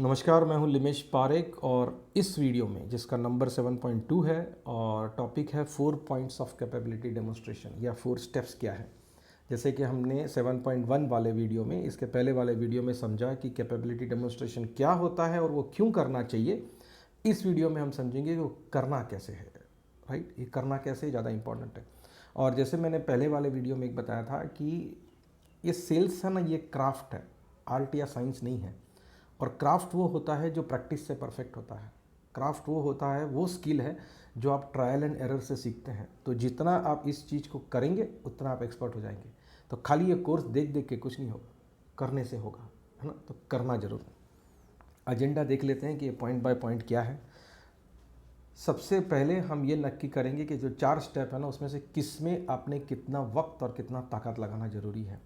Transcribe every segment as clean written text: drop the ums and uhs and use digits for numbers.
नमस्कार, मैं हूं लिमेश पारेख और इस वीडियो में जिसका नंबर 7.2 है और टॉपिक है 4 पॉइंट्स ऑफ कैपेबिलिटी डेमोन्स्ट्रेशन या 4 स्टेप्स क्या है। जैसे कि हमने 7.1 वाले वीडियो में, इसके पहले वाले वीडियो में समझा कि कैपेबिलिटी डेमोन्स्ट्रेशन क्या होता है और वो क्यों करना चाहिए। इस वीडियो में हम समझेंगे कि वो करना कैसे है। राइट, ये करना कैसे ज़्यादा इंपॉर्टेंट है। और जैसे मैंने पहले वाले वीडियो में एक बताया था कि ये सेल्स है ना, ये क्राफ्ट है, आर्ट या साइंस नहीं है। और क्राफ्ट वो होता है जो प्रैक्टिस से परफेक्ट होता है। क्राफ्ट वो होता है, वो स्किल है जो आप ट्रायल एंड एरर से सीखते हैं। तो जितना आप इस चीज़ को करेंगे उतना आप एक्सपर्ट हो जाएंगे। तो खाली ये कोर्स देख देख के कुछ नहीं होगा, करने से होगा, है ना। तो करना जरूर। एजेंडा देख लेते हैं कि ये पॉइंट बाय पॉइंट क्या है। सबसे पहले हम ये नक्की करेंगे कि जो 4 स्टेप है ना, उसमें से किस में आपने कितना वक्त और कितना ताकत लगाना जरूरी है।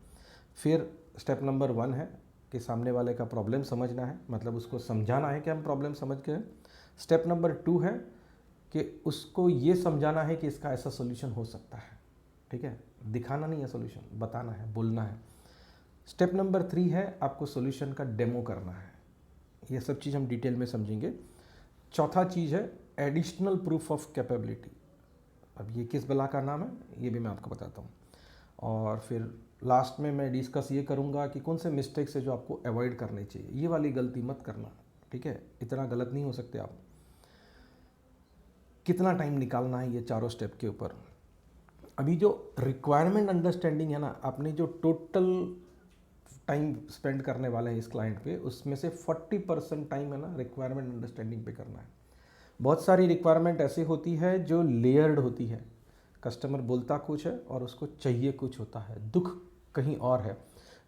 फिर स्टेप नंबर 1 है कि सामने वाले का प्रॉब्लम समझना है, मतलब उसको समझाना है कि हम प्रॉब्लम समझ गए। स्टेप नंबर 2 है कि उसको ये समझाना है कि इसका ऐसा सोल्यूशन हो सकता है। ठीक है, दिखाना नहीं है सोल्यूशन, बताना है, बोलना है। स्टेप नंबर 3 है आपको सोल्यूशन का डेमो करना है। ये सब चीज़ हम डिटेल में समझेंगे। चौथा चीज़ है एडिशनल प्रूफ ऑफ कैपेबिलिटी। अब ये किस बला का नाम है ये भी मैं आपको बताता हूँ। और फिर लास्ट में मैं डिस्कस ये करूँगा कि कौन से मिस्टेक्स है जो आपको अवॉइड करने चाहिए। ये वाली गलती मत करना, ठीक है, इतना गलत नहीं हो सकते आप। कितना टाइम निकालना है ये चारों स्टेप के ऊपर। अभी जो रिक्वायरमेंट अंडरस्टैंडिंग है ना, आपने जो टोटल टाइम स्पेंड करने वाले हैं इस क्लाइंट पे, उसमें से 40% टाइम है ना रिक्वायरमेंट अंडरस्टैंडिंग पे करना है। बहुत सारी रिक्वायरमेंट ऐसी होती है जो लेयर्ड होती है। कस्टमर बोलता कुछ है और उसको चाहिए कुछ होता है, दुख कहीं और है।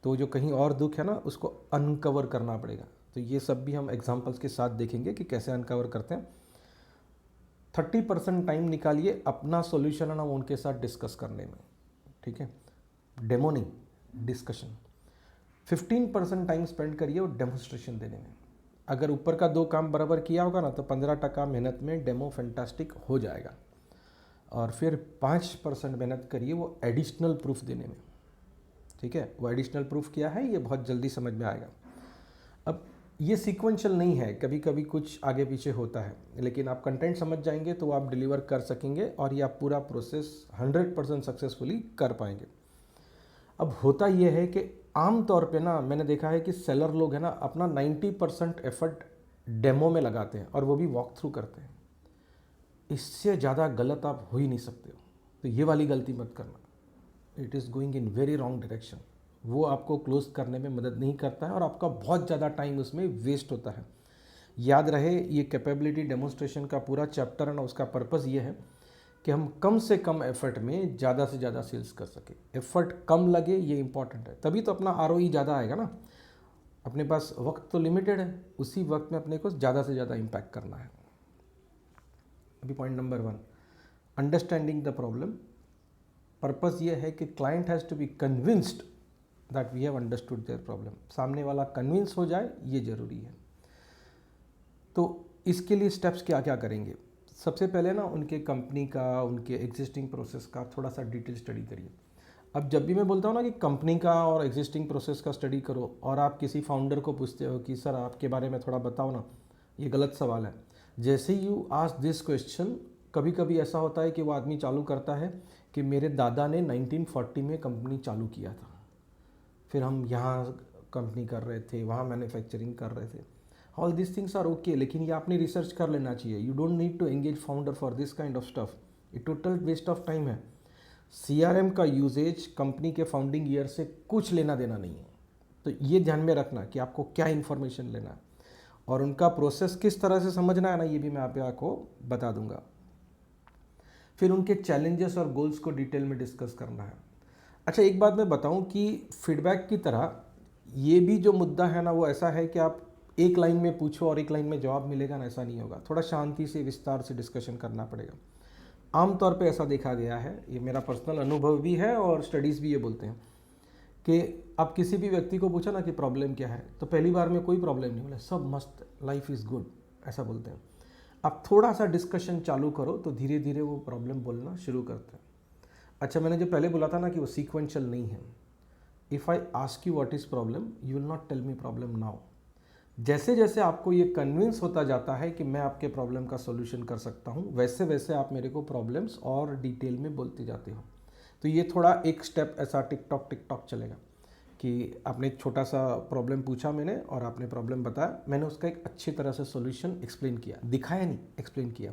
तो जो कहीं और दुख है ना, उसको अनकवर करना पड़ेगा। तो ये सब भी हम एग्जांपल्स के साथ देखेंगे कि कैसे अनकवर करते हैं। 30% टाइम निकालिए अपना सॉल्यूशन है ना उनके साथ डिस्कस करने में, ठीक है, डेमो नहीं, डिस्कशन। 15% टाइम स्पेंड करिए और डेमोन्स्ट्रेशन देने में। अगर ऊपर का 2 काम बराबर किया होगा ना, तो 15% मेहनत में डेमो फैंटास्टिक हो जाएगा। और फिर 5% मेहनत करिए वो एडिशनल प्रूफ देने में। ठीक है, वो एडिशनल प्रूफ क्या है ये बहुत जल्दी समझ में आएगा। अब ये सीक्वेंशियल नहीं है, कभी कभी कुछ आगे पीछे होता है, लेकिन आप कंटेंट समझ जाएंगे तो आप डिलीवर कर सकेंगे और ये आप पूरा प्रोसेस 100% सक्सेसफुली कर पाएंगे। अब होता ये है कि आम तौर पे ना मैंने देखा है कि सेलर लोग है ना अपना 90% एफर्ट डेमो में लगाते हैं और वो भी वॉक थ्रू करते हैं। इससे ज़्यादा गलत आप हो ही नहीं सकते हो। तो ये वाली गलती मत करना, it is going in very wrong direction. वो आपको क्लोज करने में मदद नहीं करता है और आपका बहुत ज़्यादा टाइम उसमें वेस्ट होता है। याद रहे, ये कैपेबिलिटी डेमोन्स्ट्रेशन का पूरा चैप्टर है ना, उसका पर्पज़ ये है कि हम कम से कम एफर्ट में ज़्यादा से ज़्यादा सेल्स कर सके। एफर्ट कम लगे ये इंपॉर्टेंट है, तभी तो अपना ROI ज़्यादा आएगा ना। अपने पास वक्त तो लिमिटेड है, उसी वक्त में अपने को ज़्यादा से ज़्यादा इम्पैक्ट करना है। अभी point number 1, understanding the problem. Purpose ये है कि client has to be convinced that we have understood their problem. सामने वाला कन्विंस हो जाए, ये ज़रूरी है। तो इसके लिए स्टेप्स क्या क्या करेंगे। सबसे पहले ना उनके कंपनी का, उनके एग्जिस्टिंग प्रोसेस का थोड़ा सा डिटेल स्टडी करिए। अब जब भी मैं बोलता हूँ ना कि कंपनी का और एग्जिस्टिंग प्रोसेस का स्टडी करो और आप किसी फाउंडर को पूछते हो कि सर आपके बारे में थोड़ा बताओ ना, ये गलत सवाल है। जैसे यू आस्क दिस क्वेश्चन, कभी कभी ऐसा होता है कि वो आदमी चालू करता है कि मेरे दादा ने 1940 में कंपनी चालू किया था, फिर हम यहाँ कंपनी कर रहे थे, वहाँ मैन्युफैक्चरिंग कर रहे थे। All this things are okay, लेकिन ये आपने रिसर्च कर लेना चाहिए। You don't need to engage founder for this kind of stuff, ये टोटल वेस्ट ऑफ टाइम है। CRM का यूजेज कंपनी के फाउंडिंग ईयर से कुछ लेना देना नहीं है। तो ये ध्यान में रखना कि आपको क्या इन्फॉर्मेशन लेना है और उनका प्रोसेस किस तरह से समझना है ना, ये भी मैं आपको बता दूंगा। फिर उनके चैलेंजेस और गोल्स को डिटेल में डिस्कस करना है। अच्छा, एक बात मैं बताऊं कि फीडबैक की तरह ये भी जो मुद्दा है ना, वो ऐसा है कि आप एक लाइन में पूछो और एक लाइन में जवाब मिलेगा ना, ऐसा नहीं होगा। थोड़ा शांति से विस्तार से डिस्कशन करना पड़ेगा। आमतौर पे ऐसा देखा गया है, ये मेरा पर्सनल अनुभव भी है और स्टडीज़ भी ये बोलते हैं कि आप किसी भी व्यक्ति को पूछो ना कि प्रॉब्लम क्या है, तो पहली बार में कोई प्रॉब्लम नहीं बोले, सब मस्त, लाइफ इज़ गुड, ऐसा बोलते हैं। आप थोड़ा सा डिस्कशन चालू करो तो धीरे धीरे वो प्रॉब्लम बोलना शुरू करते हैं। अच्छा, मैंने जो पहले बोला था ना कि वो सीक्वेंशियल नहीं है। If I ask you what is problem, you will not tell me problem now. जैसे जैसे आपको ये कन्विंस होता जाता है कि मैं आपके प्रॉब्लम का सॉल्यूशन कर सकता हूँ, वैसे वैसे आप मेरे को प्रॉब्लम्स और डिटेल में बोलते जाते हो। तो ये थोड़ा एक स्टेप ऐसा टिक टॉक चलेगा कि आपने एक छोटा सा प्रॉब्लम पूछा मैंने और आपने प्रॉब्लम बताया, मैंने उसका एक अच्छी तरह से सॉल्यूशन एक्सप्लेन किया, दिखाया नहीं, एक्सप्लेन किया।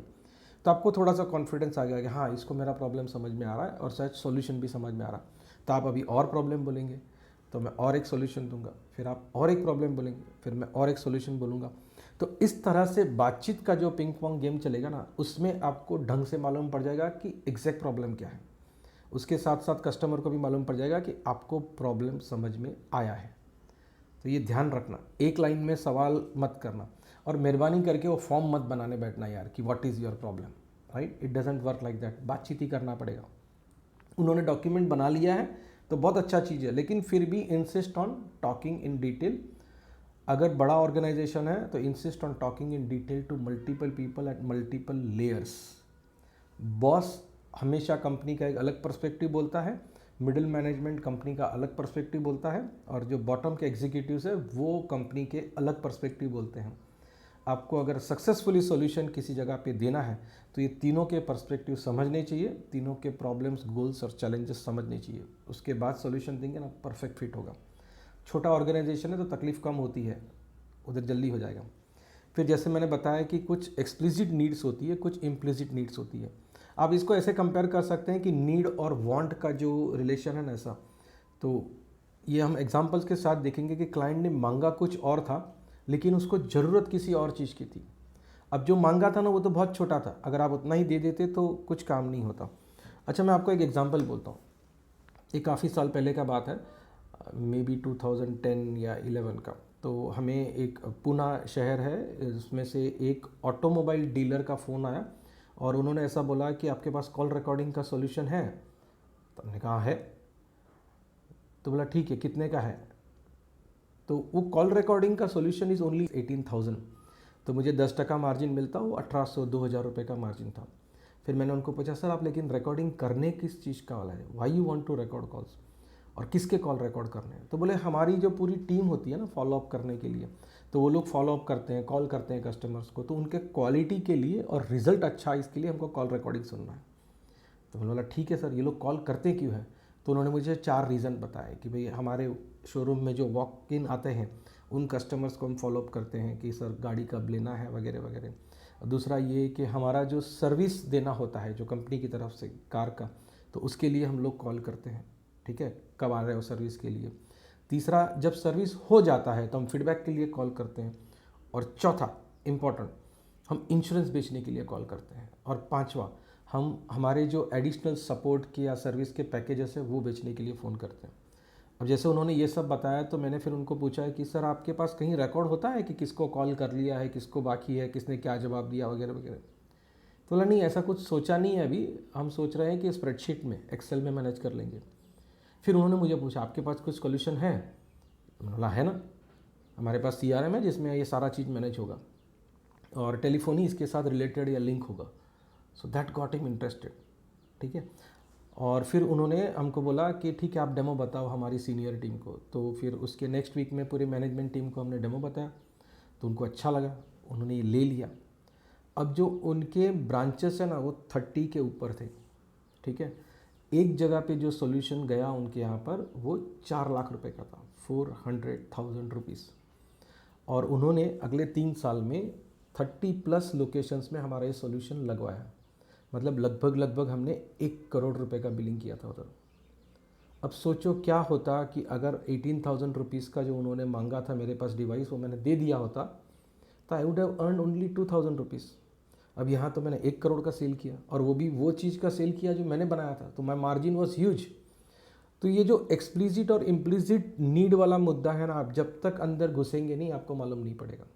तो आपको थोड़ा सा कॉन्फिडेंस आ गया कि हाँ इसको मेरा प्रॉब्लम समझ में आ रहा है और शायद सॉल्यूशन भी समझ में आ रहा है। तो आप अभी और प्रॉब्लम बोलेंगे तो मैं और एक सॉल्यूशन दूंगा, फिर आप और एक प्रॉब्लम बोलेंगे, फिर मैं और एक सॉल्यूशन बोलूँगा। तो इस तरह से बातचीत का जो पिंग पोंग गेम चलेगा ना, उसमें आपको ढंग से मालूम पड़ जाएगा कि एग्जैक्ट प्रॉब्लम क्या है। उसके साथ साथ कस्टमर को भी मालूम पड़ जाएगा कि आपको प्रॉब्लम समझ में आया है। तो ये ध्यान रखना, एक लाइन में सवाल मत करना और मेहरबानी करके वो फॉर्म मत बनाने बैठना यार कि what is your problem, right. It doesn't work like that. बातचीत ही करना पड़ेगा। उन्होंने डॉक्यूमेंट बना लिया है तो बहुत अच्छा चीज़ है, लेकिन फिर भी insist on talking in detail. अगर बड़ा ऑर्गेनाइजेशन है तो insist on talking in detail to multiple people at multiple layers. Boss हमेशा कंपनी का एक अलग पर्सपेक्टिव बोलता है, मिडिल मैनेजमेंट कंपनी का अलग पर्सपेक्टिव बोलता है, और जो बॉटम के एग्जीक्यूटिव्स है वो कंपनी के अलग पर्सपेक्टिव बोलते हैं। आपको अगर सक्सेसफुली सॉल्यूशन किसी जगह पे देना है तो ये तीनों के पर्सपेक्टिव समझने चाहिए, तीनों के प्रॉब्लम्स, गोल्स और चैलेंजेस समझने चाहिए। उसके बाद सॉल्यूशन देंगे ना, परफेक्ट फिट होगा। छोटा ऑर्गेनाइजेशन है तो तकलीफ कम होती है, उधर जल्दी हो जाएगा। फिर जैसे मैंने बताया कि कुछ एक्सप्लिसिट नीड्स होती है, कुछ इम्प्लिसिट नीड्स होती है। आप इसको ऐसे कंपेयर कर सकते हैं कि नीड और वांट का जो रिलेशन है ना, ऐसा। तो ये हम एग्जांपल्स के साथ देखेंगे कि क्लाइंट ने मांगा कुछ और था लेकिन उसको ज़रूरत किसी और चीज़ की थी। अब जो मांगा था ना वो तो बहुत छोटा था, अगर आप उतना ही दे देते तो कुछ काम नहीं होता। अच्छा, मैं आपको एक एग्जांपल बोलता हूँ। ये काफ़ी साल पहले का बात है, मे बी 2010 या 11 का। तो हमें एक पूना शहर है, उसमें से एक ऑटोमोबाइल डीलर का फ़ोन आया और उन्होंने ऐसा बोला कि आपके पास कॉल रिकॉर्डिंग का सॉल्यूशन है। तो हमने कहा है। तो बोला ठीक है, कितने का है? तो वो कॉल रिकॉर्डिंग का सॉल्यूशन इज़ ओनली 18,000। तो मुझे 10% मार्जिन मिलता, वो 1800-2000 रुपये का मार्जिन था। फिर मैंने उनको पूछा, सर आप लेकिन रिकॉर्डिंग करने किस चीज़ का वाला है, why you want to record calls, और किसके कॉल रिकॉर्ड करने हैं? तो बोले हमारी जो पूरी टीम होती है ना फॉलोअप करने के लिए, तो वो लोग फॉलोअप करते हैं, कॉल करते हैं कस्टमर्स को, तो उनके क्वालिटी के लिए और रिजल्ट अच्छा इसके लिए हमको कॉल रिकॉर्डिंग सुनना है। तो मैंने बोला ठीक है सर, ये लोग कॉल करते क्यों है? तो उन्होंने मुझे 4 रीज़न बताए कि भाई हमारे शोरूम में जो वॉक इन आते हैं उन कस्टमर्स को हम फॉलोअप करते हैं कि सर गाड़ी कब लेना है वगैरह वगैरह। दूसरा ये कि हमारा जो सर्विस देना होता है जो कंपनी की तरफ से कार का, तो उसके लिए हम लोग कॉल करते हैं, ठीक है, कब आ रहे हो सर्विस के लिए। तीसरा, जब सर्विस हो जाता है तो हम फीडबैक के लिए कॉल करते हैं। और चौथा इम्पॉर्टेंट, हम इंश्योरेंस बेचने के लिए कॉल करते हैं। और पांचवा, हम हमारे जो एडिशनल सपोर्ट के या सर्विस के पैकेजेस है वो बेचने के लिए फ़ोन करते हैं। अब जैसे उन्होंने ये सब बताया तो मैंने फिर उनको पूछा है कि सर आपके पास कहीं रिकॉर्ड होता है कि किसको कॉल कर लिया है, किसको बाकी है, किसने क्या जवाब दिया वगैरह वगैरह। तो बोला नहीं, ऐसा कुछ सोचा नहीं है अभी, हम सोच रहे हैं कि स्प्रेडशीट में, एक्सेल में मैनेज कर लेंगे। फिर उन्होंने मुझे पूछा आपके पास कुछ सोल्यूशन है? मैंने बोला है ना, हमारे पास CRM है जिसमें ये सारा चीज़ मैनेज होगा और टेलीफोनी इसके साथ रिलेटेड या लिंक होगा। So that got him interested, ठीक है। और फिर उन्होंने हमको बोला कि ठीक है आप डेमो बताओ हमारी सीनियर टीम को। तो फिर उसके नेक्स्ट वीक में पूरे मैनेजमेंट टीम को हमने डेमो बताया, तो उनको अच्छा लगा, उन्होंने ये ले लिया। अब जो उनके ब्रांचेस है ना वो 30 के ऊपर थे, ठीक है। एक जगह पे जो सॉल्यूशन गया उनके यहाँ पर वो 4 लाख रुपए का था, 400,000 रुपीज़। और उन्होंने अगले 3 साल में 30+ लोकेशंस में हमारा ये सॉल्यूशन लगवाया। मतलब लगभग हमने 1 करोड़ रुपए का बिलिंग किया था उधर। अब सोचो क्या होता कि अगर 18,000 रुपीज़ का जो उन्होंने मांगा था मेरे पास डिवाइस वो मैंने दे दिया होता, तो I would have earn only 2,000 rupees. अब यहाँ तो मैंने 1 करोड़ का सेल किया, और वो भी वो चीज़ का सेल किया जो मैंने बनाया था, तो माई मार्जिन वॉज ह्यूज। तो ये जो एक्सप्लिसिट और इम्प्लिसिट नीड वाला मुद्दा है ना, आप जब तक अंदर घुसेंगे नहीं आपको मालूम नहीं पड़ेगा।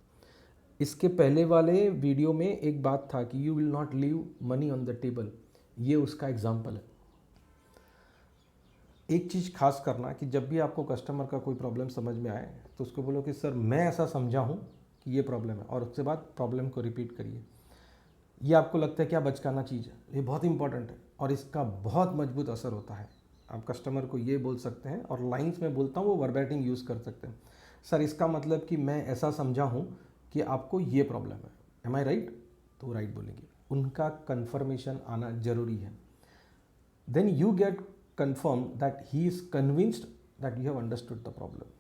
इसके पहले वाले वीडियो में एक बात था कि you will not leave money on the table, ये उसका एग्जाम्पल है। एक चीज़ खास करना कि जब भी आपको कस्टमर का कोई प्रॉब्लम समझ में आए तो उसको बोलो कि सर मैं ऐसा समझा हूँ कि ये प्रॉब्लम है, और उसके बाद प्रॉब्लम को रिपीट करिए। ये आपको लगता है क्या बचकाना चीज़ है, ये बहुत इंपॉर्टेंट है और इसका बहुत मजबूत असर होता है। आप कस्टमर को ये बोल सकते हैं, और लाइंस में बोलता हूँ वो वर्बैटिंग यूज़ कर सकते हैं। सर इसका मतलब कि मैं ऐसा समझा हूँ कि आपको ये प्रॉब्लम है, एम आई राइट? तो राइट बोलेंगे। उनका कन्फर्मेशन आना जरूरी है। Then you get confirm that he is convinced that you have understood the problem.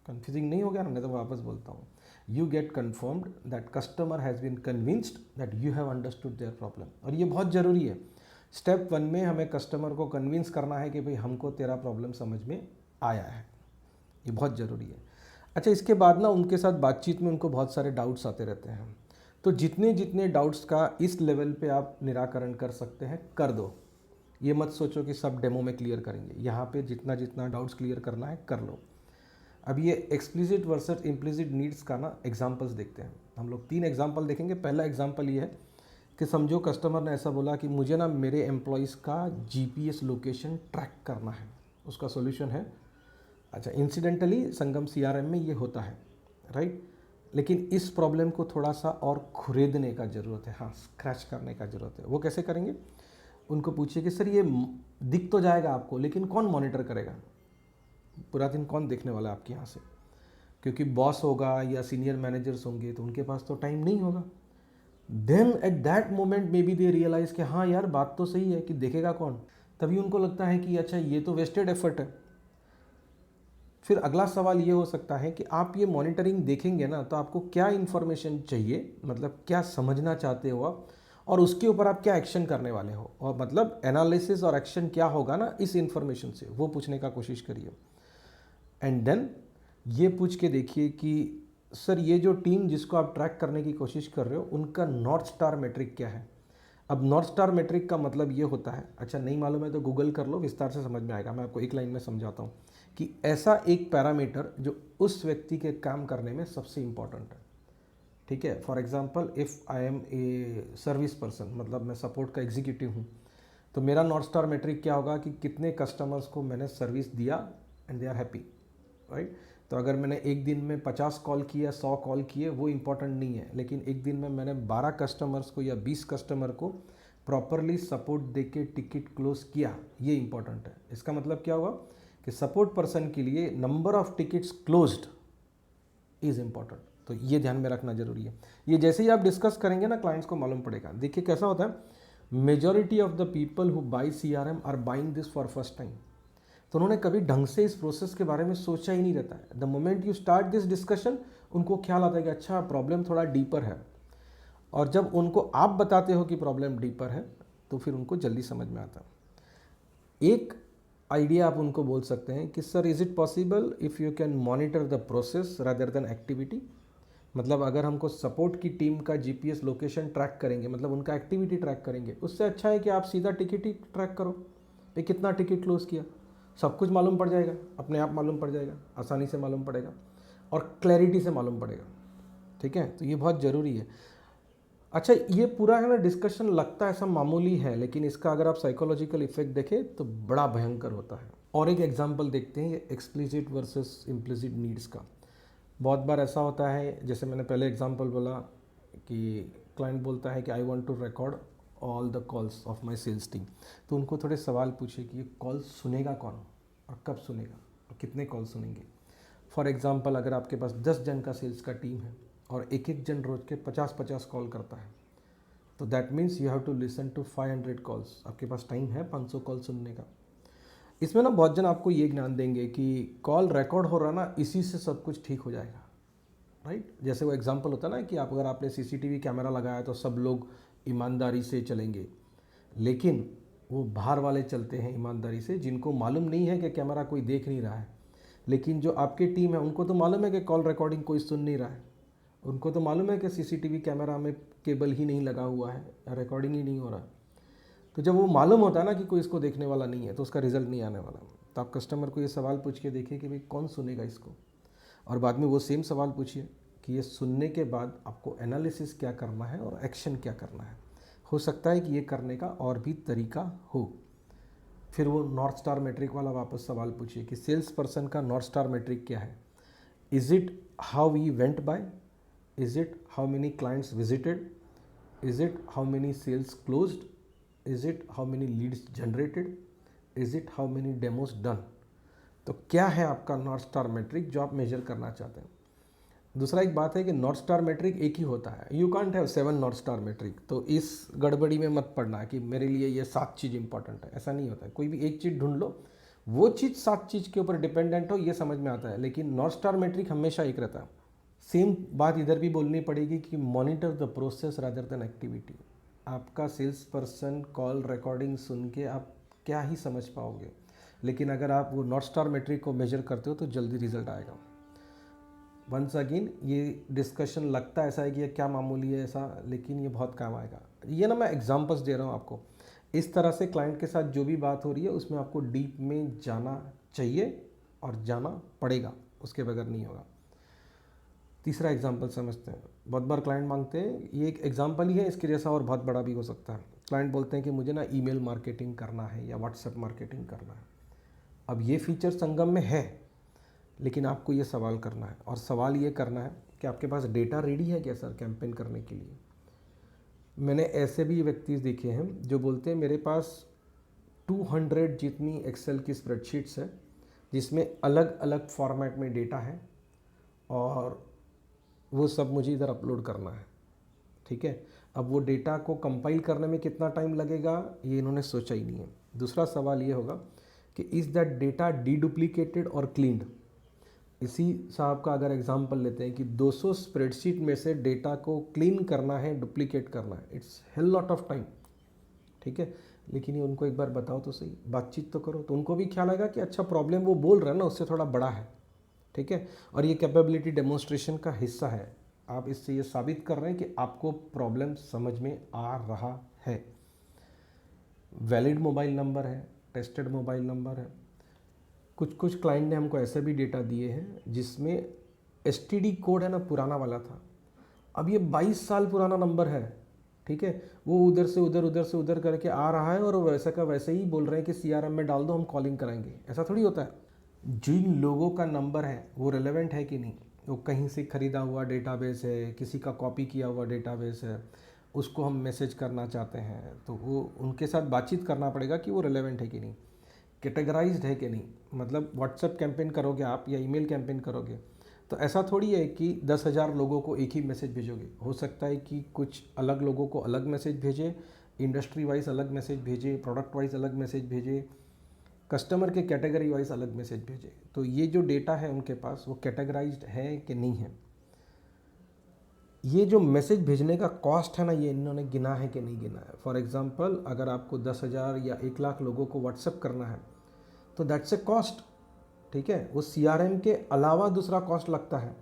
Confusing नहीं हो गया ना? मैं तो वापस बोलता हूँ, you get confirmed that customer has been convinced that you have understood their problem. और ये बहुत ज़रूरी है। स्टेप 1 में हमें कस्टमर को कन्विंस करना है कि भाई हमको तेरा प्रॉब्लम समझ में आया है, ये बहुत ज़रूरी है। अच्छा, इसके बाद ना उनके साथ बातचीत में उनको बहुत सारे डाउट्स आते रहते हैं, तो जितने जितने डाउट्स का इस लेवल पे आप निराकरण कर सकते हैं कर दो। ये मत सोचो कि सब डेमो में क्लियर करेंगे, यहाँ पे जितना जितना डाउट्स क्लियर करना है कर लो। अब ये एक्सप्लिसिट वर्सेस इम्प्लिसिट नीड्स का ना एग्जांपल्स देखते हैं। हम लोग 3 एग्जांपल देखेंगे। पहला एग्जांपल ये है कि समझो कस्टमर ने ऐसा बोला कि मुझे ना मेरे एम्प्लॉयज़ का जीपीएस लोकेशन ट्रैक करना है। उसका सॉल्यूशन है, अच्छा इंसिडेंटली संगम सीआरएम में ये होता है, राइट? लेकिन इस प्रॉब्लम को थोड़ा सा और खुरेदने का ज़रूरत है, हाँ स्क्रैच करने का ज़रूरत है। वो कैसे करेंगे? उनको पूछिए कि सर ये दिख तो जाएगा आपको, लेकिन कौन मॉनिटर करेगा? पूरा दिन कौन देखने वाला है आपके यहाँ से? क्योंकि बॉस होगा या सीनियर मैनेजर्स होंगे तो उनके पास तो टाइम नहीं होगा। Then at that moment maybe they realise कि हाँ यार बात तो सही है कि देखेगा कौन। तभी उनको लगता है कि अच्छा ये तो वेस्टेड एफर्ट है। फिर अगला सवाल ये हो सकता है कि आप ये मॉनिटरिंग देखेंगे ना तो आपको क्या इन्फॉर्मेशन चाहिए, मतलब क्या समझना चाहते हो आप, और उसके ऊपर आप क्या एक्शन करने वाले हो, और मतलब एनालिसिस और एक्शन क्या होगा ना इस इन्फॉर्मेशन से, वो पूछने का कोशिश करिए। एंड देन ये पूछ के देखिए कि सर ये जो टीम जिसको आप ट्रैक करने की कोशिश कर रहे हो उनका नॉर्थ स्टार मेट्रिक क्या है। अब नॉर्थ स्टार मेट्रिक का मतलब ये होता है, अच्छा नहीं मालूम है तो गूगल कर लो, विस्तार से समझ में आएगा। मैं आपको एक लाइन में समझाता हूँ कि ऐसा एक पैरामीटर जो उस व्यक्ति के काम करने में सबसे इम्पॉर्टेंट है, ठीक है। For example if I am a service person, मतलब मैं सपोर्ट का एग्जीक्यूटिव हूँ, तो मेरा नॉर्थ स्टार मेट्रिक क्या होगा कि कितने कस्टमर्स को मैंने सर्विस दिया and they are happy, right. तो अगर मैंने एक दिन में 50 कॉल किया, 100 कॉल किए, वो इम्पॉर्टेंट नहीं है, लेकिन एक दिन में मैंने 12 कस्टमर्स को या 20 कस्टमर को प्रॉपरली सपोर्ट दे के टिकट क्लोज किया, ये इंपॉर्टेंट है। इसका मतलब क्या हुआ कि सपोर्ट पर्सन के लिए number of tickets closed is important. तो ये ध्यान में रखना जरूरी है। ये जैसे ही आप डिस्कस करेंगे ना क्लाइंट्स को मालूम पड़ेगा। देखिए कैसा होता है, majority of the people who buy CRM are buying this for first time. तो उन्होंने कभी ढंग से इस प्रोसेस के बारे में सोचा ही नहीं रहता है। The moment you start this discussion उनको ख्याल आता है कि अच्छा प्रॉब्लम थोड़ा डीपर है, और जब उनको आप बताते हो कि प्रॉब्लम डीपर है तो फिर उनको जल्दी समझ में आता है। एक आइडिया आप उनको बोल सकते हैं कि sir is it possible if you can monitor the process rather than activity. मतलब अगर हमको सपोर्ट की टीम का जीपीएस लोकेशन ट्रैक करेंगे, मतलब उनका एक्टिविटी ट्रैक करेंगे, उससे अच्छा है कि आप सीधा टिकट ही ट्रैक करो, ये कितना टिकट क्लोज किया, सब कुछ मालूम पड़ जाएगा, अपने आप मालूम पड़ जाएगा, आसानी से मालूम पड़ेगा और क्लैरिटी से मालूम पड़ेगा, ठीक है। तो ये बहुत ज़रूरी है। अच्छा ये पूरा है ना डिस्कशन लगता है ऐसा मामूली है, लेकिन इसका अगर आप साइकोलॉजिकल इफेक्ट देखें तो बड़ा भयंकर होता है। और एक एग्जांपल देखते हैं ये एक्सप्लिसिट वर्सेस इम्प्लिसिट नीड्स का। बहुत बार ऐसा होता है, जैसे मैंने पहले एग्जांपल बोला कि क्लाइंट बोलता है कि I want to record all the calls of my sales team. तो उनको थोड़े सवाल पूछे कि ये कॉल सुनेगा कौन और कब सुनेगा और कितने कॉल सुनेंगे। फॉर एग्जांपल अगर आपके पास 10 जन का सेल्स का टीम है और एक एक जन रोज के 50-50 कॉल करता है, तो that means you have to listen to 500 calls. आपके पास टाइम है 500 कॉल सुनने का। इसमें ना बहुत जन आपको ये ज्ञान देंगे कि कॉल रिकॉर्ड हो रहा ना, इसी से सब कुछ ठीक हो जाएगा, राइट। जैसे वो एग्जांपल होता है ना कि अगर आपने CCTV कैमरा लगाया तो सब लोग ईमानदारी से चलेंगे, लेकिन वो बाहर वाले चलते हैं ईमानदारी से जिनको मालूम नहीं है कि कैमरा कोई देख नहीं रहा है। लेकिन जो आपकी टीम है उनको तो मालूम है कि कॉल रिकॉर्डिंग कोई सुन नहीं रहा है, उनको तो मालूम है कि CCTV कैमरा में केबल ही नहीं लगा हुआ है, रिकॉर्डिंग ही नहीं हो रहा है। तो जब वो मालूम होता है ना कि कोई इसको देखने वाला नहीं है तो उसका रिजल्ट नहीं आने वाला। तो आप कस्टमर को ये सवाल पूछ के देखिए कि भाई कौन सुनेगा इसको, और बाद में वो सेम सवाल पूछिए कि ये सुनने के बाद आपको एनालिसिस क्या करना है और एक्शन क्या करना है। हो सकता है कि ये करने का और भी तरीका हो। फिर वो नॉर्थ स्टार मेट्रिक वाला वापस सवाल पूछिए कि सेल्स पर्सन का नॉर्थ स्टार मेट्रिक क्या है। Is it how we went by, is it how many clients visited, is it how many sales closed, is it how many leads generated, is it how many demos done. तो क्या है आपका north star matric जो आप major करना चाहते हैं। दूसरा एक बात है कि नॉर्थ स्टार मैट्रिक एक ही होता है, you can't have 7 north star metric. तो इस गड़बड़ी में मत पड़ना कि मेरे लिए ये 7 चीज़ इंपॉर्टेंट है, ऐसा नहीं होता है। कोई भी एक चीज़ ढूंढ लो, वो चीज़ 7 चीज़ के ऊपर डिपेंडेंट हो, ये समझ में आता है। लेकिन नॉर्थ स्टार मैट्रिक हमेशा एक रहता है। सेम बात इधर भी बोलनी पड़ेगी कि monitor the process rather than activity. आपका सेल्स पर्सन कॉल रिकॉर्डिंग सुन के आप क्या ही समझ पाओगे, लेकिन अगर आप वो नॉर्थ स्टार मैट्रिक को मेजर करते हो तो जल्दी रिजल्ट आएगा। वंस अगेन ये डिस्कशन लगता ऐसा है कि ये क्या मामूली है ऐसा, लेकिन ये बहुत काम आएगा। ये ना मैं एग्जांपल्स दे रहा हूँ आपको। इस तरह से क्लाइंट के साथ जो भी बात हो रही है उसमें आपको डीप में जाना चाहिए और जाना पड़ेगा, उसके बगैर नहीं होगा। तीसरा एग्जांपल समझते हैं। बहुत बार क्लाइंट मांगते हैं, ये एक एग्जांपल ही है, इसके जैसा और बहुत बड़ा भी हो सकता है। क्लाइंट बोलते हैं कि मुझे ना ईमेल मार्केटिंग करना है या व्हाट्सएप मार्केटिंग करना है। अब ये फीचर संगम में है, लेकिन आपको ये सवाल करना है, और सवाल ये करना है कि आपके पास डेटा रेडी है क्या सर कैंपेन करने के लिए। मैंने ऐसे भी व्यक्ति देखे हैं जो बोलते हैं मेरे पास 200 जितनी एक्सेल की स्प्रेडशीट्स है जिसमें अलग अलग फॉर्मेट में डेटा है, और वो सब मुझे इधर अपलोड करना है। ठीक है, अब वो डेटा को कंपाइल करने में कितना टाइम लगेगा ये इन्होंने सोचा ही नहीं है। दूसरा सवाल ये होगा कि इज़ दैट डेटा डीडुप्लीकेटेड और क्लीन्ड। इसी साहब का अगर एग्जांपल लेते हैं कि 200 स्प्रेडशीट में से डेटा को क्लीन करना है, डुप्लीकेट करना है, it's hell lot of time. ठीक है, लेकिन ये उनको एक बार बताओ तो सही, बातचीत तो करो, तो उनको भी ख्याल आएगा कि अच्छा प्रॉब्लम वो बोल रहा है ना उससे थोड़ा बड़ा है। ठीक है, और ये कैपेबिलिटी डेमोन्स्ट्रेशन का हिस्सा है। आप इससे ये साबित कर रहे हैं कि आपको प्रॉब्लम समझ में आ रहा है। वैलिड मोबाइल नंबर है, टेस्टेड मोबाइल नंबर है। कुछ कुछ क्लाइंट ने हमको ऐसे भी डेटा दिए हैं जिसमें एसटीडी कोड है ना पुराना वाला था, अब ये 22 साल पुराना नंबर है। ठीक है, वो उधर से उधर उधर से उधर करके आ रहा है और वैसा का वैसे ही बोल रहे हैं कि सीआरएम में डाल दो, हम कॉलिंग कराएंगे। ऐसा थोड़ी होता है। जिन लोगों का नंबर है वो रेलेवेंट है कि नहीं, वो कहीं से ख़रीदा हुआ डेटाबेस है, किसी का कॉपी किया हुआ डेटाबेस है, उसको हम मैसेज करना चाहते हैं तो वो उनके साथ बातचीत करना पड़ेगा कि वो रेलेवेंट है कि नहीं, कैटेगराइज्ड है कि नहीं। मतलब व्हाट्सएप कैंपेन करोगे आप या ईमेल कैंपेन करोगे तो ऐसा थोड़ी है कि 10,000 लोगों को एक ही मैसेज भेजोगे। हो सकता है कि कुछ अलग लोगों को अलग मैसेज भेजे, इंडस्ट्री वाइज अलग मैसेज भेजे, प्रोडक्ट वाइज अलग मैसेज भेजे, कस्टमर के कैटेगरी वाइज अलग मैसेज भेजे। तो ये जो डेटा है उनके पास वो कैटेगराइज्ड है कि नहीं है। ये जो मैसेज भेजने का कॉस्ट है ना, ये इन्होंने गिना है कि नहीं गिना है। फॉर एग्जांपल अगर आपको 10,000 या 1,00,000 लोगों को व्हाट्सएप करना है तो दैट्स ए कॉस्ट। ठीक है, वो सीआरएम के अलावा दूसरा कॉस्ट लगता है।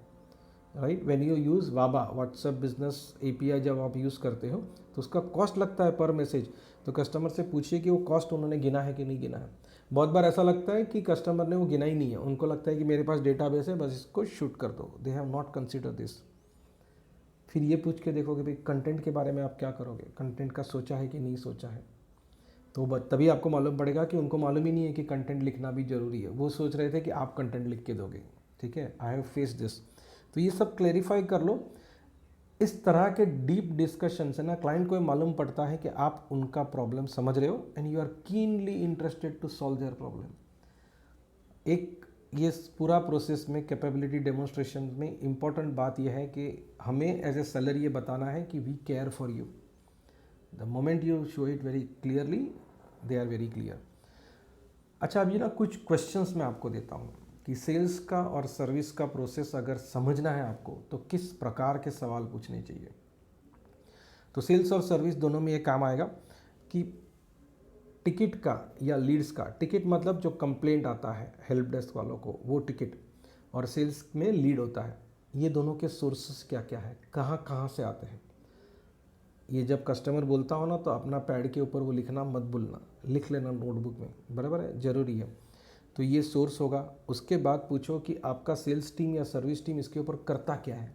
राइट, व्हेन यू यूज़ वाबा व्हाट्सएप बिजनेस एपीआई जब आप यूज़ करते हो तो उसका कॉस्ट लगता है पर मैसेज। तो कस्टमर से पूछिए कि वो कॉस्ट उन्होंने गिना है कि नहीं गिना है। बहुत बार ऐसा लगता है कि कस्टमर ने वो गिना ही नहीं है, उनको लगता है कि मेरे पास डेटाबेस है बस इसको शूट कर दो, they have not consider this. फिर ये पूछ के देखो कि भाई कंटेंट के बारे में आप क्या करोगे, कंटेंट का सोचा है कि नहीं सोचा है। तो तभी आपको मालूम पड़ेगा कि उनको मालूम ही नहीं है कि कंटेंट लिखना भी ज़रूरी है। वो सोच रहे थे कि आप कंटेंट लिख के दोगे। ठीक है, आई हैव फेस दिस। तो ये सब क्लेरिफाई कर लो। इस तरह के डीप डिस्कशन से ना क्लाइंट को मालूम पड़ता है कि आप उनका प्रॉब्लम समझ रहे हो and you are keenly interested to solve their problem. एक ये पूरा प्रोसेस में कैपेबिलिटी डेमोन्स्ट्रेशन में इम्पॉर्टेंट बात यह है कि हमें एज ए सेलर ये बताना है कि we care for you. The moment you show it very clearly they are very clear. अच्छा, अभी ना कुछ क्वेश्चंस मैं आपको देता हूँ कि सेल्स का और सर्विस का प्रोसेस अगर समझना है आपको तो किस प्रकार के सवाल पूछने चाहिए। तो सेल्स और सर्विस दोनों में ये काम आएगा कि टिकट का या लीड्स का, टिकट मतलब जो कंप्लेंट आता है हेल्प डेस्क वालों को वो टिकट, और सेल्स में लीड होता है। ये दोनों के सोर्सेस क्या क्या है, कहाँ कहाँ से आते हैं। ये जब कस्टमर बोलता हो ना तो अपना पैड के ऊपर वो लिखना मत भूलना, लिख लेना नोटबुक में, बराबर है, ज़रूरी है। तो ये सोर्स होगा। उसके बाद पूछो कि आपका सेल्स टीम या सर्विस टीम इसके ऊपर करता क्या है।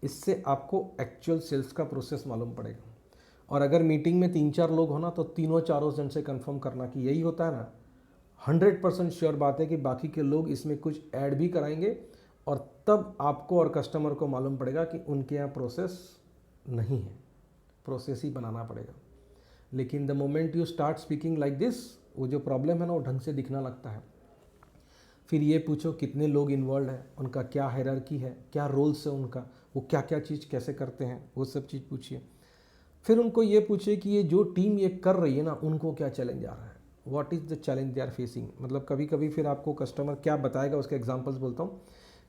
इससे आपको एक्चुअल सेल्स का प्रोसेस मालूम पड़ेगा। और अगर मीटिंग में 3-4 लोग हो ना तो तीनों चारों जन से कंफर्म करना कि यही होता है ना। 100% श्योर बात है कि बाकी के लोग इसमें कुछ ऐड भी कराएंगे, और तब आपको और कस्टमर को मालूम पड़ेगा कि उनके यहाँ प्रोसेस नहीं है, प्रोसेस ही बनाना पड़ेगा। लेकिन the moment you start speaking like this, वो जो प्रॉब्लम है ना वो ढंग से दिखना लगता है। फिर ये पूछो कितने लोग इन्वॉल्व हैं, उनका क्या हायरार्की है, क्या रोल्स है उनका, वो क्या क्या चीज़ कैसे करते हैं, वो सब चीज़ पूछिए। फिर उनको ये पूछिए कि ये जो टीम ये कर रही है ना, उनको क्या चैलेंज आ रहा है, what is the challenge they are facing. मतलब कभी कभी फिर आपको कस्टमर क्या बताएगा, उसके एग्जांपल्स बोलता हूँ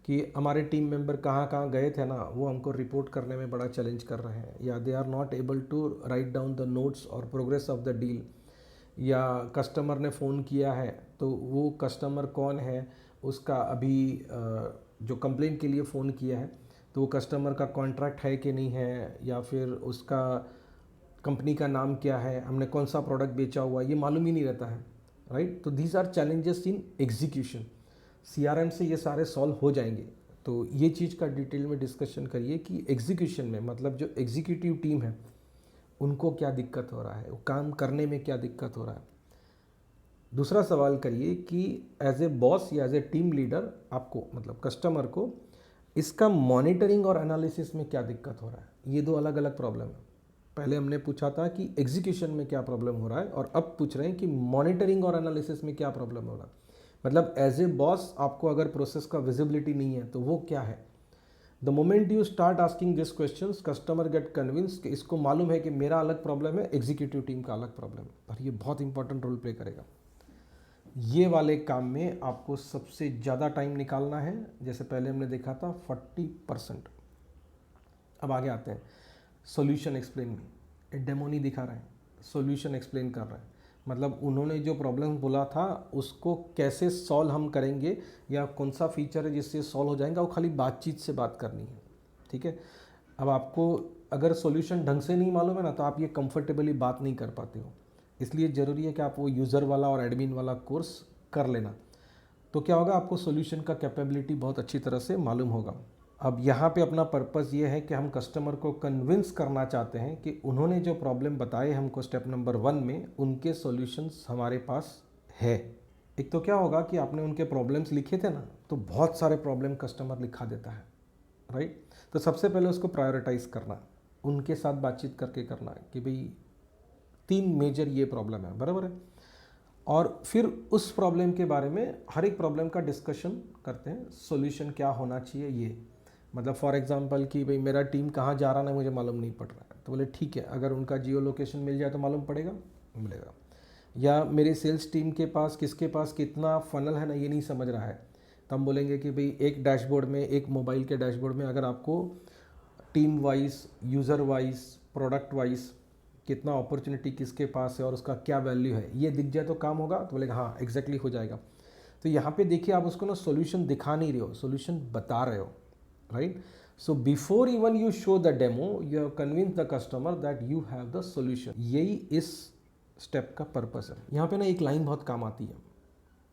कि हमारे टीम मेंबर कहाँ कहाँ गए थे ना, वो हमको रिपोर्ट करने में बड़ा चैलेंज कर रहे हैं, या they are not able to write down the notes और प्रोग्रेस ऑफ द डील, या कस्टमर ने फ़ोन किया है तो वो कस्टमर कौन है, उसका अभी जो कंप्लेंट के लिए फ़ोन किया है तो वो कस्टमर का कॉन्ट्रैक्ट है कि नहीं है, या फिर उसका कंपनी का नाम क्या है, हमने कौन सा प्रोडक्ट बेचा हुआ, ये मालूम ही नहीं रहता है, राइट। तो these are challenges in execution. CRM से ये सारे सॉल्व हो जाएंगे। तो ये चीज़ का डिटेल में डिस्कशन करिए कि एग्जीक्यूशन में, मतलब जो एग्जीक्यूटिव टीम है उनको क्या दिक्कत हो रहा है, वो काम करने में क्या दिक्कत हो रहा है। दूसरा सवाल करिए कि एज ए बॉस या एज ए टीम लीडर आपको, मतलब कस्टमर को, इसका मॉनिटरिंग और एनालिसिस में क्या दिक्कत हो रहा है। ये दो अलग अलग प्रॉब्लम है। पहले हमने पूछा था कि एग्जीक्यूशन में क्या प्रॉब्लम हो रहा है, और अब पूछ रहे हैं कि मॉनिटरिंग और एनालिसिस में क्या प्रॉब्लम हो रहा है। मतलब एज ए बॉस आपको अगर प्रोसेस का विजिबिलिटी नहीं है तो वो क्या है। The moment you start asking this questions, customer get convince कि इसको मालूम है कि मेरा अलग प्रॉब्लम है, एग्जीक्यूटिव टीम का अलग प्रॉब्लम है, और ये बहुत इंपॉर्टेंट रोल प्ले करेगा। ये वाले काम में आपको सबसे ज़्यादा टाइम निकालना है, जैसे पहले हमने देखा था 40%। अब आगे आते हैं सॉल्यूशन एक्सप्लेन में। एक डेमो नहीं दिखा रहे हैं, सॉल्यूशन एक्सप्लेन कर रहे हैं। मतलब उन्होंने जो प्रॉब्लम बोला था उसको कैसे सॉल्व हम करेंगे, या कौन सा फीचर है जिससे सॉल्व हो जाएगा, वो खाली बातचीत से बात करनी है, ठीक है। अब आपको अगर सॉल्यूशन ढंग से नहीं मालूम है ना, तो आप ये कंफर्टेबली बात नहीं कर पाते हो। इसलिए ज़रूरी है कि आप वो यूज़र वाला और एडमिन वाला कोर्स कर लेना। तो क्या होगा, आपको सॉल्यूशन का कैपेबिलिटी बहुत अच्छी तरह से मालूम होगा। अब यहाँ पे अपना पर्पस ये है कि हम कस्टमर को कन्विंस करना चाहते हैं कि उन्होंने जो प्रॉब्लम बताए हमको स्टेप नंबर 1 में, उनके सॉल्यूशंस हमारे पास है। एक तो क्या होगा कि आपने उनके प्रॉब्लम्स लिखे थे ना, तो बहुत सारे प्रॉब्लम कस्टमर लिखा देता है, राइट। तो सबसे पहले उसको प्रायोरिटाइज करना, उनके साथ बातचीत करके करना कि भाई 3 मेजर ये प्रॉब्लम है, बराबर है। और फिर उस प्रॉब्लम के बारे में हर एक प्रॉब्लम का डिस्कशन करते हैं, सॉल्यूशन क्या होना चाहिए ये। मतलब फॉर एग्जांपल कि भाई मेरा टीम कहाँ जा रहा है मुझे मालूम नहीं पड़ रहा है, तो बोले ठीक है, अगर उनका जियो लोकेशन मिल जाए तो मालूम पड़ेगा, मिलेगा। या मेरी सेल्स टीम के पास किसके पास कितना फनल है ना, ये नहीं समझ रहा है, तो हम बोलेंगे कि भाई एक डैशबोर्ड में, एक मोबाइल के डैशबोर्ड में अगर आपको team wise, user wise, product wise कितना अपॉर्चुनिटी किसके पास है और उसका क्या वैल्यू है, ये दिख जाए तो काम होगा। तो बोलेगा हाँ एग्जैक्टली हो जाएगा। तो यहाँ पे देखिए आप उसको ना सॉल्यूशन दिखा नहीं रहे हो, सॉल्यूशन बता रहे हो, right. So before even you show the demo, you have convince the customer that you have the solution. यही इस स्टेप का पर्पस है। यहाँ पे ना एक लाइन बहुत काम आती है,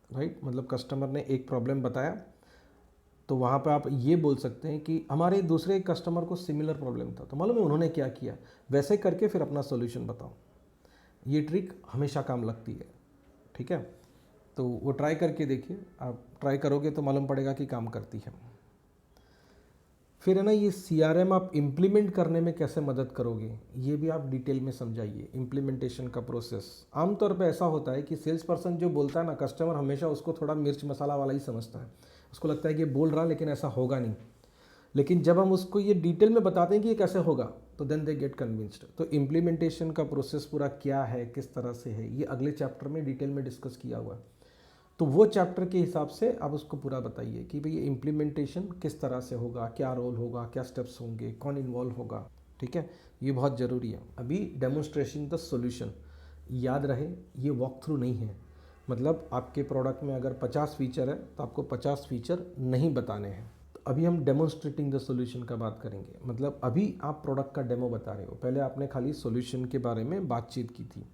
राइट। मतलब कस्टमर ने एक प्रॉब्लम बताया, तो वहाँ पे आप ये बोल सकते हैं कि हमारे दूसरे कस्टमर को सिमिलर प्रॉब्लम था, तो मालूम है उन्होंने क्या किया, वैसे करके फिर अपना सॉल्यूशन बताओ। ये ट्रिक हमेशा काम लगती है, ठीक है। तो वो ट्राई करके देखिए, आप ट्राई करोगे तो मालूम पड़ेगा कि काम करती है। फिर है ना, ये सीआरएम आप इम्प्लीमेंट करने में कैसे मदद करोगे, ये भी आप डिटेल में समझाइए। इम्प्लीमेंटेशन का प्रोसेस आमतौर पे ऐसा होता है कि सेल्स पर्सन जो बोलता है ना, कस्टमर हमेशा उसको थोड़ा मिर्च मसाला वाला ही समझता है, उसको लगता है कि बोल रहा लेकिन ऐसा होगा नहीं। लेकिन जब हम उसको ये डिटेल में बताते हैं कि ये कैसे होगा, तो देन दे गेट कन्विंस्ड। तो इम्प्लीमेंटेशन का प्रोसेस पूरा क्या है, किस तरह से है, ये अगले चैप्टर में डिटेल में डिस्कस किया हुआ है। तो वो चैप्टर के हिसाब से आप उसको पूरा बताइए कि भाई ये इम्प्लीमेंटेशन किस तरह से होगा, क्या रोल होगा, क्या स्टेप्स होंगे, कौन इन्वॉल्व होगा, ठीक है। ये बहुत ज़रूरी है। अभी डेमोन्स्ट्रेशन द सॉल्यूशन, याद रहे ये वॉक थ्रू नहीं है। मतलब आपके प्रोडक्ट में अगर 50 फीचर है तो आपको 50 फीचर नहीं बताने हैं। तो अभी हम डेमोन्स्ट्रेटिंग द सॉल्यूशन का बात करेंगे। मतलब अभी आप प्रोडक्ट का डेमो बता रहे हो, पहले आपने खाली सॉल्यूशन के बारे में बातचीत की थी।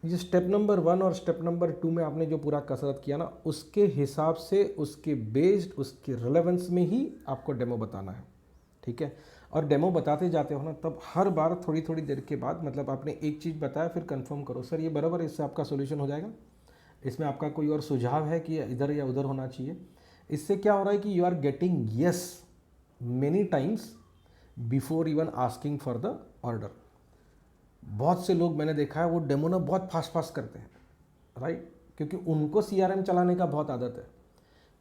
ये स्टेप नंबर 1 और स्टेप नंबर 2 में आपने जो पूरा कसरत किया ना, उसके हिसाब से, उसके बेस्ड, उसके रिलेवेंस में ही आपको डेमो बताना है, ठीक है। और डेमो बताते जाते हो ना, तब हर बार थोड़ी थोड़ी देर के बाद, मतलब आपने एक चीज़ बताया फिर कंफर्म करो, सर ये बराबर है, इससे आपका सोल्यूशन हो जाएगा, इसमें आपका कोई और सुझाव है कि इधर या उधर होना चाहिए। इससे क्या हो रहा है कि you are getting yes many times before even asking for the order. बहुत से लोग मैंने देखा है वो डेमो ना बहुत फास्ट फास्ट करते हैं, राइट, क्योंकि उनको सीआरएम चलाने का बहुत आदत है।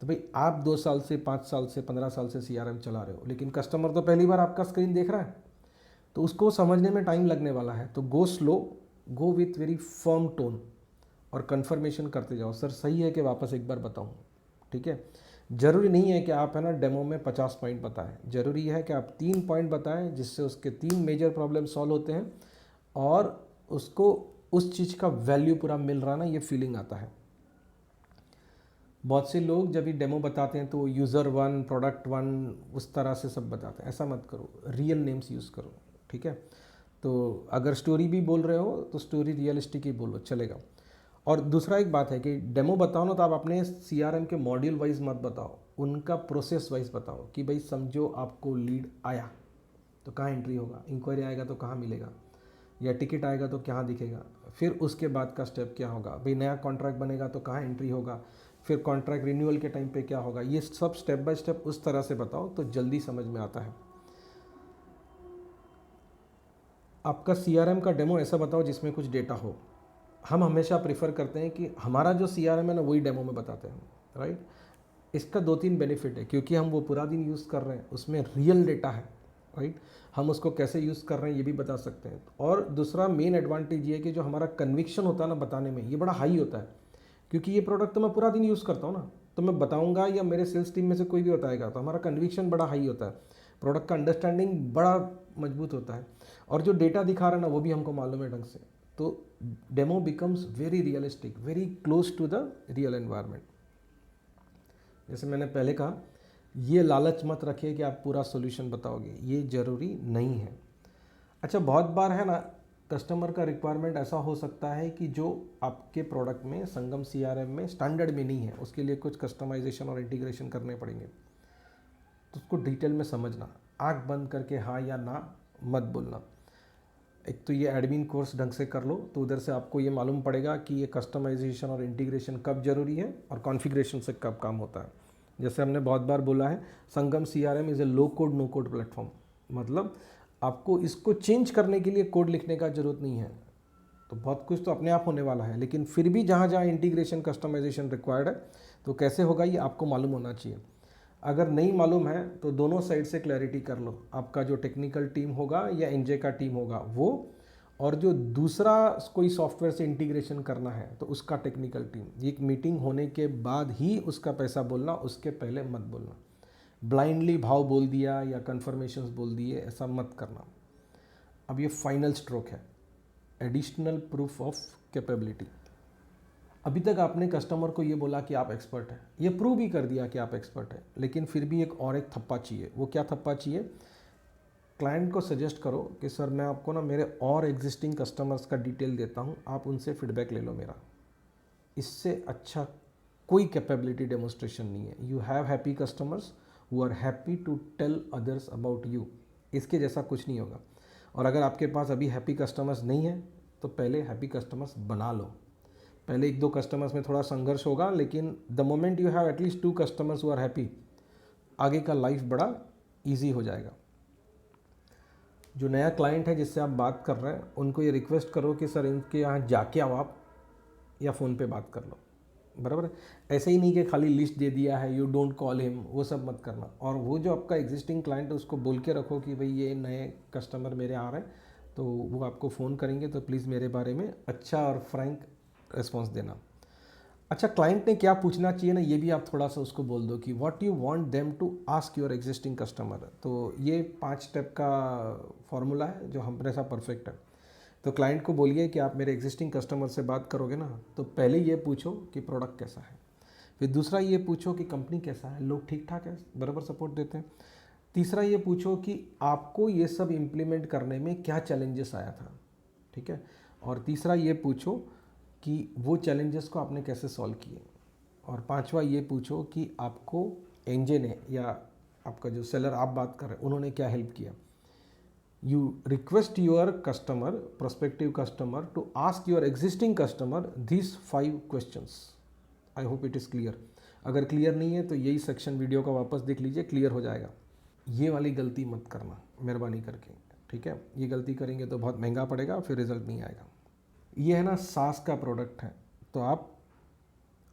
तो भाई आप 2 साल से, 5 साल से, 15 साल से CRM चला रहे हो, लेकिन कस्टमर तो पहली बार आपका स्क्रीन देख रहा है, तो उसको समझने में टाइम लगने वाला है। तो go slow, go with very firm tone और कन्फर्मेशन करते जाओ, सर सही है कि वापस एक बार बताऊं, ठीक है। ज़रूरी नहीं है कि आप है ना डेमो में 50 पॉइंट बताएं, ज़रूरी है कि आप 3 पॉइंट बताएं जिससे उसके 3 मेजर प्रॉब्लम सॉल्व होते हैं और उसको उस चीज़ का वैल्यू पूरा मिल रहा ना, ये फीलिंग आता है। बहुत से लोग जब ये डेमो बताते हैं तो यूज़र 1, प्रोडक्ट 1 उस तरह से सब बताते हैं, ऐसा मत करो, रियल नेम्स यूज़ करो, ठीक है। तो अगर स्टोरी भी बोल रहे हो तो स्टोरी रियलिस्टिक ही बोलो, चलेगा। और दूसरा एक बात है कि डेमो बताओ ना तो आप अपने CRM के मॉड्यूल वाइज मत बताओ, उनका प्रोसेस वाइज बताओ कि भाई समझो आपको लीड आया तो कहाँ एंट्री होगा, इंक्वायरी आएगा तो कहाँ मिलेगा, या टिकट आएगा तो कहाँ दिखेगा, फिर उसके बाद का स्टेप क्या होगा, भाई नया कॉन्ट्रैक्ट बनेगा तो कहाँ एंट्री होगा, फिर कॉन्ट्रैक्ट रिन्यूअल के टाइम पे क्या होगा। ये सब स्टेप बाय स्टेप उस तरह से बताओ तो जल्दी समझ में आता है। आपका CRM का डेमो ऐसा बताओ जिसमें कुछ डेटा हो। हम हमेशा प्रेफर करते हैं कि हमारा जो CRM है ना वही डेमो में बताते हैं, राइट। इसका 2-3 बेनिफिट है, क्योंकि हम वो पूरा दिन यूज़ कर रहे हैं, उसमें रियल डेटा है, राइट। हम उसको कैसे यूज़ कर रहे हैं ये भी बता सकते हैं। और दूसरा मेन एडवांटेज ये है कि जो हमारा कन्विक्शन होता है ना बताने में, ये बड़ा हाई होता है, क्योंकि ये प्रोडक्ट तो मैं पूरा दिन यूज़ करता हूँ ना, तो मैं बताऊँगा या मेरे सेल्स टीम में से कोई भी बताएगा तो हमारा कन्विक्शन बड़ा हाई होता है, प्रोडक्ट का अंडरस्टैंडिंग बड़ा मजबूत होता है, और जो डेटा दिखा रहा है ना वो भी हमको मालूम है ढंग से। तो demo becomes very realistic, very close to the real environment. जैसे मैंने पहले कहा, ये लालच मत रखिए कि आप पूरा सॉल्यूशन बताओगे, ये ज़रूरी नहीं है। अच्छा, बहुत बार है ना कस्टमर का रिक्वायरमेंट ऐसा हो सकता है कि जो आपके प्रोडक्ट में, संगम CRM में स्टैंडर्ड में नहीं है, उसके लिए कुछ कस्टमाइजेशन और इंटीग्रेशन करने पड़ेंगे। तो उसको डिटेल में समझना, आंख बंद करके हाँ या ना मत बोलना। एक तो ये एडमिन कोर्स ढंग से कर लो तो उधर से आपको ये मालूम पड़ेगा कि ये कस्टमाइजेशन और इंटीग्रेशन कब ज़रूरी है और कॉन्फ़िगरेशन से कब काम होता है। जैसे हमने बहुत बार बोला है, Sangam CRM is a low code no code platform, मतलब आपको इसको चेंज करने के लिए कोड लिखने का ज़रूरत नहीं है। तो बहुत कुछ तो अपने आप होने वाला है, लेकिन फिर भी जहाँ जहाँ इंटीग्रेशन कस्टमाइजेशन रिक्वायर्ड है तो कैसे होगा ये आपको मालूम होना चाहिए। अगर नहीं मालूम है तो दोनों साइड से क्लैरिटी कर लो, आपका जो टेक्निकल टीम होगा या NJ का टीम होगा वो, और जो दूसरा कोई सॉफ्टवेयर से इंटीग्रेशन करना है तो उसका टेक्निकल टीम। ये एक मीटिंग होने के बाद ही उसका पैसा बोलना, उसके पहले मत बोलना। ब्लाइंडली भाव बोल दिया या कन्फर्मेशंस बोल दिए, ऐसा मत करना। अब ये फाइनल स्ट्रोक है, एडिशनल प्रूफ ऑफ कैपेबिलिटी। अभी तक आपने कस्टमर को ये बोला कि आप एक्सपर्ट हैं, ये प्रूव भी कर दिया कि आप एक्सपर्ट हैं, लेकिन फिर भी एक थप्पा चाहिए। वो क्या थप्पा चाहिए? क्लाइंट को सजेस्ट करो कि सर मैं आपको ना मेरे और एग्जिस्टिंग कस्टमर्स का डिटेल देता हूँ, आप उनसे फीडबैक ले लो मेरा। इससे अच्छा कोई कैपेबिलिटी डेमोस्ट्रेशन नहीं है। You have happy customers who are happy to tell others about you, इसके जैसा कुछ नहीं होगा। और अगर आपके पास अभी हैप्पी कस्टमर्स नहीं है तो पहले हैप्पी कस्टमर्स बना लो। पहले 1-2 कस्टमर्स में थोड़ा संघर्ष होगा, लेकिन the moment you have at least 2 customers who are happy, आगे का लाइफ बड़ा ईजी हो जाएगा। जो नया क्लाइंट है जिससे आप बात कर रहे हैं उनको ये रिक्वेस्ट करो कि सर इनके यहाँ जाके आओ आप, या फ़ोन पे बात कर लो, बराबर है। ऐसे ही नहीं कि खाली लिस्ट दे दिया है, यू डोंट कॉल हिम, वो सब मत करना। और वो जो आपका एग्जिस्टिंग क्लाइंट है उसको बोल के रखो कि भाई ये नए कस्टमर मेरे आ रहे हैं तो वो आपको फ़ोन करेंगे तो प्लीज़ मेरे बारे में अच्छा और फ्रैंक रिस्पॉन्स देना। अच्छा, क्लाइंट ने क्या पूछना चाहिए ना ये भी आप थोड़ा सा उसको बोल दो कि what you want them to ask your existing customer. तो ये 5 स्टेप का फॉर्मूला है जो हमारे साथ परफेक्ट है। तो क्लाइंट को बोलिए कि आप मेरे एग्जिस्टिंग कस्टमर से बात करोगे ना तो पहले ये पूछो कि प्रोडक्ट कैसा है, फिर दूसरा ये पूछो कि कंपनी कैसा है, लोग ठीक ठाक है, बराबर सपोर्ट देते हैं। तीसरा ये पूछो कि आपको ये सब इम्प्लीमेंट करने में क्या चैलेंजेस आया था, ठीक है। और तीसरा ये पूछो कि वो चैलेंजेस को आपने कैसे सॉल्व किए। और पांचवा ये पूछो कि आपको एनजे ने या आपका जो सेलर आप बात कर रहे हैं उन्होंने क्या हेल्प किया। You request your customer, prospective customer, to ask your existing customer these 5 questions. I hope it is clear. अगर क्लियर नहीं है तो यही सेक्शन वीडियो का वापस देख लीजिए, क्लियर हो जाएगा। ये वाली गलती मत करना मेहरबानी करके, ठीक है। ये गलती करेंगे तो बहुत महंगा पड़ेगा, फिर रिजल्ट नहीं आएगा। ये है ना SaaS का प्रोडक्ट है, तो आप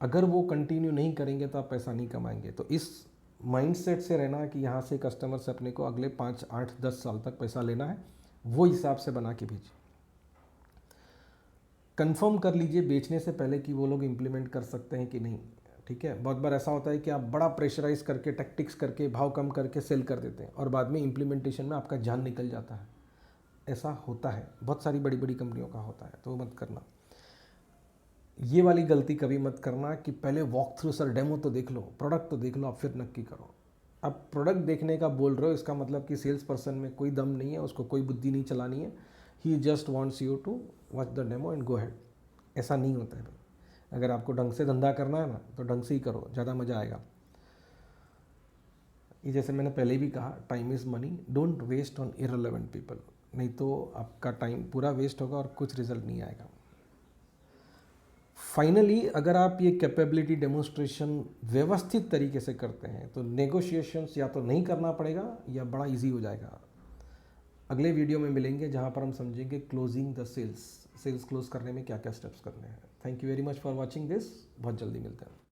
अगर वो कंटिन्यू नहीं करेंगे तो आप पैसा नहीं कमाएंगे। तो इस माइंडसेट से रहना कि यहाँ से कस्टमर से अपने को अगले 5, 8, 10 साल तक पैसा लेना है, वो हिसाब से बना के भेजिए। कंफर्म कर लीजिए बेचने से पहले कि वो लोग इम्प्लीमेंट कर सकते हैं कि नहीं, ठीक है। बहुत बार ऐसा होता है कि आप बड़ा प्रेशराइज करके, टैक्टिक्स करके, भाव कम करके सेल कर देते हैं और बाद में इम्प्लीमेंटेशन में आपका जान निकल जाता है। ऐसा होता है, बहुत सारी बड़ी बड़ी कंपनियों का होता है, तो मत करना। ये वाली गलती कभी मत करना कि पहले वॉक थ्रू, सर डेमो तो देख लो, प्रोडक्ट तो देख लो, आप फिर नक्की करो। अब प्रोडक्ट देखने का बोल रहे हो, इसका मतलब कि सेल्स पर्सन में कोई दम नहीं है, उसको कोई बुद्धि नहीं चलानी है। He just wants you to watch the demo and go ahead. ऐसा नहीं होता है भाई। अगर आपको ढंग से धंधा करना है ना, तो ढंग से ही करो, ज़्यादा मज़ा आएगा। ये जैसे मैंने पहले भी कहा, time is money, don't waste on irrelevant people, नहीं तो आपका टाइम पूरा वेस्ट होगा और कुछ रिजल्ट नहीं आएगा। फाइनली अगर आप ये कैपेबिलिटी डेमोन्स्ट्रेशन व्यवस्थित तरीके से करते हैं तो नेगोशिएशंस या तो नहीं करना पड़ेगा या बड़ा इजी हो जाएगा। अगले वीडियो में मिलेंगे जहां पर हम समझेंगे क्लोजिंग द सेल्स क्लोज करने में क्या क्या स्टेप्स करने हैं। Thank you very much for watching this. बहुत जल्दी मिलते हैं।